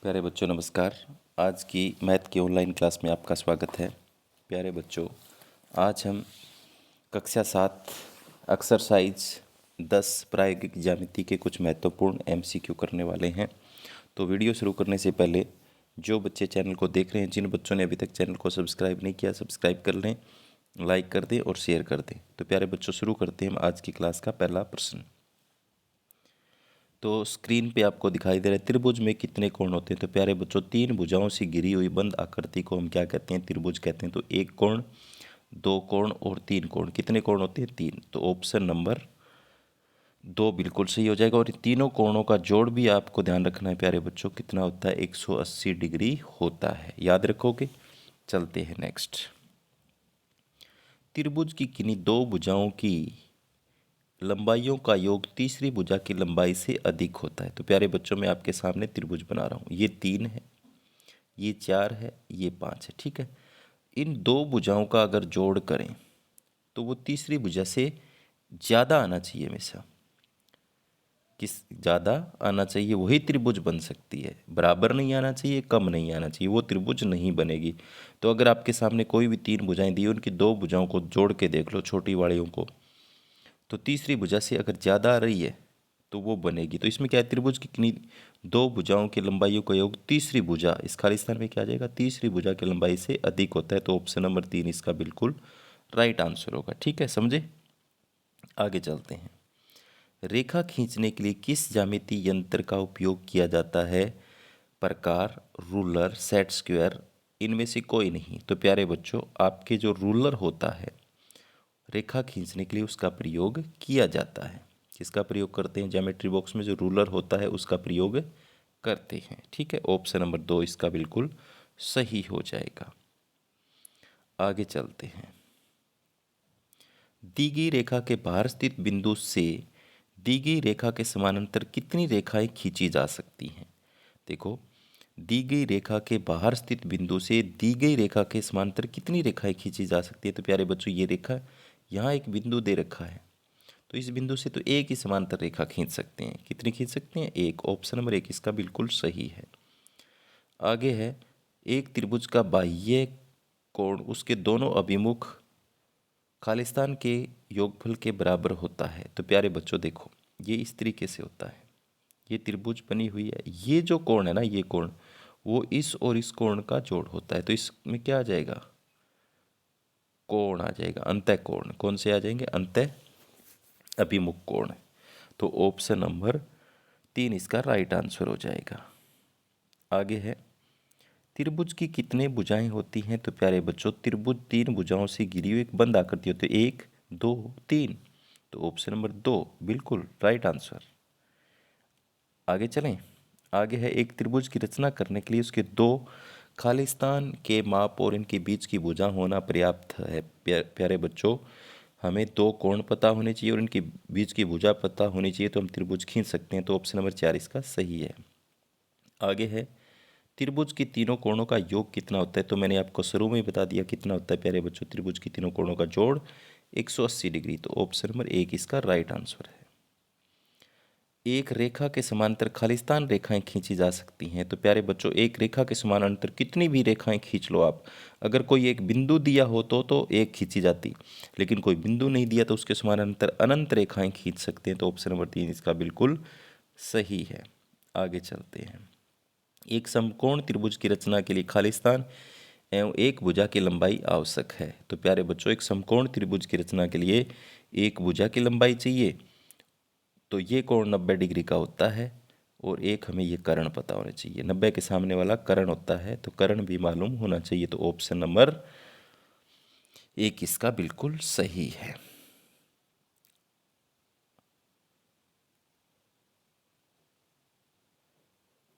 प्यारे बच्चों नमस्कार। आज की मैथ की ऑनलाइन क्लास में आपका स्वागत है। प्यारे बच्चों, आज हम कक्षा 7 एक्सरसाइज 10 प्रायोगिक ज्यामिति के कुछ महत्वपूर्ण एमसीक्यू करने वाले हैं। तो वीडियो शुरू करने से पहले जो बच्चे चैनल को देख रहे हैं, जिन बच्चों ने अभी तक चैनल को सब्सक्राइब नहीं किया, सब्सक्राइब कर लें, लाइक कर दें और शेयर कर दें। तो प्यारे बच्चों, शुरू करते हैं हम आज की क्लास का पहला प्रश्न। तो स्क्रीन पे आपको दिखाई दे रहा है, त्रिभुज में कितने कोण होते हैं। तो प्यारे बच्चों, 3 भुजाओं से घिरी हुई बंद आकृति को हम क्या कहते हैं? त्रिभुज कहते हैं। तो 1 कोण, 2 कोण और 3 कोण। कितने कोण होते हैं? 3। तो ऑप्शन नंबर 2 बिल्कुल सही हो जाएगा। और तीनों कोणों का जोड़ भी आपको ध्यान रखना है प्यारे बच्चों, कितना होता है? 180 डिग्री होता है। याद रखोगे। चलते हैं नेक्स्ट। त्रिभुज की किन्हीं 2 भुजाओं की लंबाइयों का योग तीसरी भुजा की लंबाई से अधिक होता है। तो प्यारे बच्चों, मैं आपके सामने त्रिभुज बना रहा हूँ। ये 3 है, ये 4 है, ये 5 है। ठीक है। इन 2 भुजाओं का अगर जोड़ करें तो वो तीसरी भुजा से ज़्यादा आना चाहिए हमेशा। किस ज़्यादा आना चाहिए, वही त्रिभुज बन सकती है। बराबर नहीं आना चाहिए, कम नहीं आना चाहिए, वो त्रिभुज नहीं बनेगी। तो अगर आपके सामने कोई भी 3 भुजाएं दी, उनकी 2 भुजाओं को जोड़ के देख लो, छोटी वालियों को, तो तीसरी भुजा से अगर ज़्यादा आ रही है तो वो बनेगी। तो इसमें क्या है? त्रिभुज की किन्हीं 2 भुजाओं की लंबाइयों का योग तीसरी भुजा, इस खाली स्थान में क्या आ जाएगा? तीसरी भुजा की लंबाई से अधिक होता है। तो ऑप्शन नंबर 3 इसका बिल्कुल राइट आंसर होगा। ठीक है, समझे। आगे चलते हैं। रेखा खींचने के लिए किस ज्यामिति यंत्र का उपयोग किया जाता है? प्रकार, रूलर, सेट स्क्वायर, इनमें से कोई नहीं। तो प्यारे बच्चों, आपके जो रूलर होता है, रेखा खींचने के लिए उसका प्रयोग किया जाता है। किसका प्रयोग करते हैं? ज्योमेट्री बॉक्स में जो रूलर होता है उसका प्रयोग करते हैं। ठीक है, ऑप्शन नंबर 2 इसका बिल्कुल सही हो जाएगा। आगे चलते हैं। दी गई रेखा के बाहर स्थित बिंदु से दी गई रेखा के समानांतर कितनी रेखाएं खींची जा सकती हैं? देखो, दी गई रेखा के बाहर स्थित बिंदु से दी गई रेखा के समांतर कितनी रेखाएं खींची जा सकती है? तो प्यारे बच्चों, ये रेखा, यहाँ एक बिंदु दे रखा है, तो इस बिंदु से तो एक ही समांतर रेखा खींच सकते हैं। कितनी खींच सकते हैं? एक। ऑप्शन नंबर 1 इसका बिल्कुल सही है। आगे है, एक त्रिभुज का बाह्य कोण उसके दोनों अभिमुख खालिस्तान के योगफल के बराबर होता है। तो प्यारे बच्चों देखो, ये इस तरीके से होता है। ये त्रिभुज बनी हुई है, ये जो कोण है ना, ये कोण, वो इस और इस कोण का जोड़ होता है। तो इसमें क्या आ जाएगा? कोण आ जाएगा, अंतः कोण। कौन से आ जाएंगे? अंतः अभिमुख कोण। तो ऑप्शन नंबर 3 इसका राइट आंसर हो जाएगा। आगे है, त्रिभुज की कितने भुजाएं होती हैं? तो प्यारे बच्चों, त्रिभुज 3 भुजाओं से घिरी हुई एक बंद आकृति होती है। 1, 2, 3। तो ऑप्शन नंबर 2 बिल्कुल राइट आंसर। आगे चलें। आगे है, एक त्रिभुज की रचना करने के लिए उसके 2 खालिस्तान के माप और इनके बीच की भुजा होना पर्याप्त है। प्यारे बच्चों, हमें 2 कोण पता होने चाहिए और इनके बीच की भुजा पता होनी चाहिए, तो हम त्रिभुज खींच सकते हैं। तो ऑप्शन नंबर 4 इसका सही है। आगे है, त्रिभुज के तीनों कोणों का योग कितना होता है? तो मैंने आपको शुरू में ही बता दिया कितना होता है प्यारे बच्चों। त्रिभुज की तीनों कोणों का जोड़ 180 डिग्री। तो ऑप्शन नंबर 1 इसका राइट आंसर है। एक रेखा के समांतर खालिस्तान रेखाएं खींची जा सकती हैं। तो प्यारे बच्चों, एक रेखा के समानांतर कितनी भी रेखाएं खींच लो आप। अगर कोई एक बिंदु दिया हो तो एक खींची जाती, लेकिन कोई बिंदु नहीं दिया तो उसके समानांतर अनंत रेखाएं खींच सकते हैं। तो ऑप्शन नंबर 3 इसका बिल्कुल सही है। आगे चलते हैं। एक समकोण त्रिभुज की रचना के लिए खालिस्तान एवं एक भुजा की लंबाई आवश्यक है। तो प्यारे बच्चों, एक समकोण त्रिभुज की रचना के लिए एक भुजा की लंबाई चाहिए। तो ये कोण 90 डिग्री का होता है और एक हमें ये कर्ण पता होना चाहिए। 90 के सामने वाला कर्ण होता है, तो कर्ण भी मालूम होना चाहिए। तो ऑप्शन नंबर 1 इसका बिल्कुल सही है।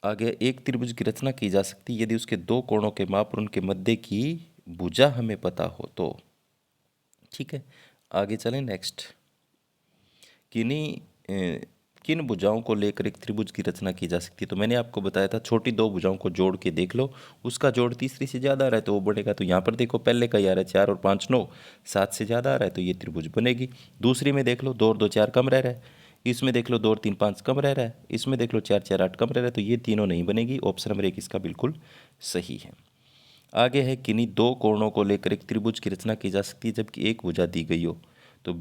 आगे, एक त्रिभुज की रचना की जा सकती है यदि उसके 2 कोणों के माप और उनके मध्य की भुजा हमें पता हो तो। ठीक है, आगे चलें नेक्स्ट। किन भुजाओं को लेकर एक त्रिभुज की रचना की जा सकती है? तो मैंने आपको बताया था, छोटी 2 भुजाओं को जोड़ के देख लो, उसका जोड़ तीसरी से ज़्यादा आ रहा है तो वो बनेगा। तो यहाँ पर देखो, पहले का ही आ रहा है 4 और 5 9, 7 से ज़्यादा आ रहा है तो ये त्रिभुज बनेगी। दूसरी में देख लो, 2 और 2 4 कम रह रहा है, इसमें देख लो 2 और 3 5 कम रह रहा है, इसमें देख लो 4 4 8 कम रह रहा है, तो ये तीनों नहीं बनेगी। ऑप्शन नंबर 1 इसका बिल्कुल सही है। आगे है, किन्हीं दो कोणों को लेकर एक त्रिभुज की रचना की जा सकती है जबकि एक भुजा दी गई हो। तो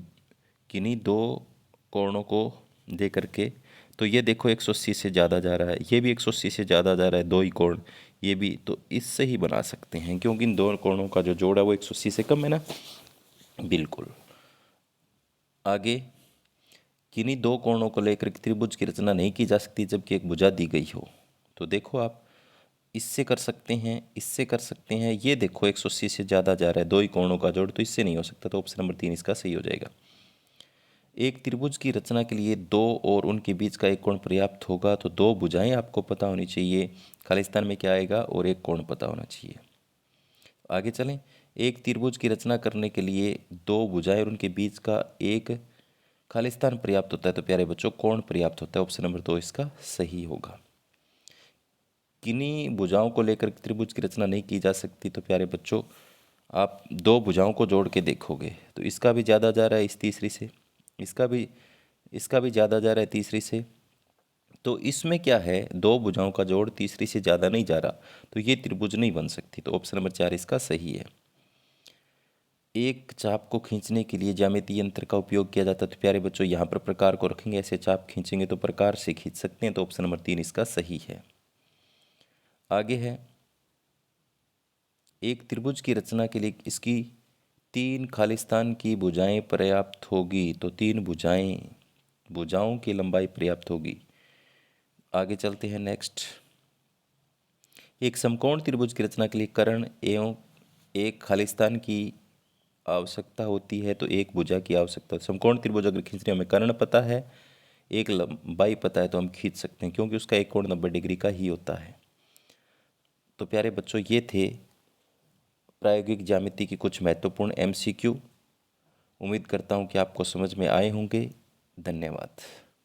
किन्हीं दो कोणों को दे करके, तो ये देखो 180 से ज़्यादा जा रहा है, ये भी 180 से ज़्यादा जा रहा है, दो ही कोण, ये भी, तो इससे ही बना सकते हैं क्योंकि इन दो कोणों का जो जोड़ है वो 180 से कम है ना। बिल्कुल। आगे, किन्हीं दो कोणों को लेकर एक त्रिभुज की रचना नहीं की जा सकती जबकि एक भुजा दी गई हो। तो देखो आप इससे कर सकते हैं, इससे कर सकते हैं, ये देखो 180 से ज़्यादा जा रहा है, दो ही कोणों का जोड़, तो इससे नहीं हो सकता, तो ऑप्शन नंबर 3 इसका सही हो जाएगा। एक त्रिभुज की रचना के लिए दो और उनके बीच का एक कोण पर्याप्त होगा, तो दो भुजाएं आपको पता होनी चाहिए, खालिस्तान में क्या आएगा, और एक कोण पता होना चाहिए। आगे चलें। एक त्रिभुज की रचना करने के लिए दो भुजाएं और उनके बीच का एक खालिस्तान पर्याप्त होता है, तो प्यारे बच्चों कोण पर्याप्त होता है, ऑप्शन नंबर 2 इसका सही होगा। किन्हीं भुजाओं को लेकर त्रिभुज की रचना नहीं की जा सकती, तो प्यारे बच्चों आप दो भुजाओं को जोड़ के देखोगे तो इसका भी ज़्यादा जा रहा है इस तीसरी से, इसका भी ज़्यादा जा रहा है तीसरी से, तो इसमें क्या है, दो भुजाओं का जोड़ तीसरी से ज़्यादा नहीं जा रहा, तो ये त्रिभुज नहीं बन सकती, तो ऑप्शन नंबर 4 इसका सही है। एक चाप को खींचने के लिए ज्यामितीय यंत्र का उपयोग किया जाता है, तो प्यारे बच्चों यहाँ पर प्रकार को रखेंगे, ऐसे चाप खींचेंगे तो प्रकार से खींच सकते हैं, तो ऑप्शन नंबर 3 इसका सही है। आगे है, एक त्रिभुज की रचना के लिए इसकी तीन खालिस्तान की भुजाएं पर्याप्त होगी, तो तीन भुजाओं की लंबाई पर्याप्त होगी। आगे चलते हैं नेक्स्ट। एक समकोण त्रिभुज की रचना के लिए कर्ण एवं एक खालिस्तान की आवश्यकता होती है, तो एक भुजा की आवश्यकता है। समकोण त्रिभुज अगर खींचने हमें कर्ण पता है, एक लंबाई पता है, तो हम खींच सकते हैं क्योंकि उसका एक कोण 90 डिग्री का ही होता है। तो प्यारे बच्चों ये थे प्रायोगिक ज्यामिति की कुछ महत्वपूर्ण MCQ। उम्मीद करता हूँ कि आपको समझ में आए होंगे। धन्यवाद।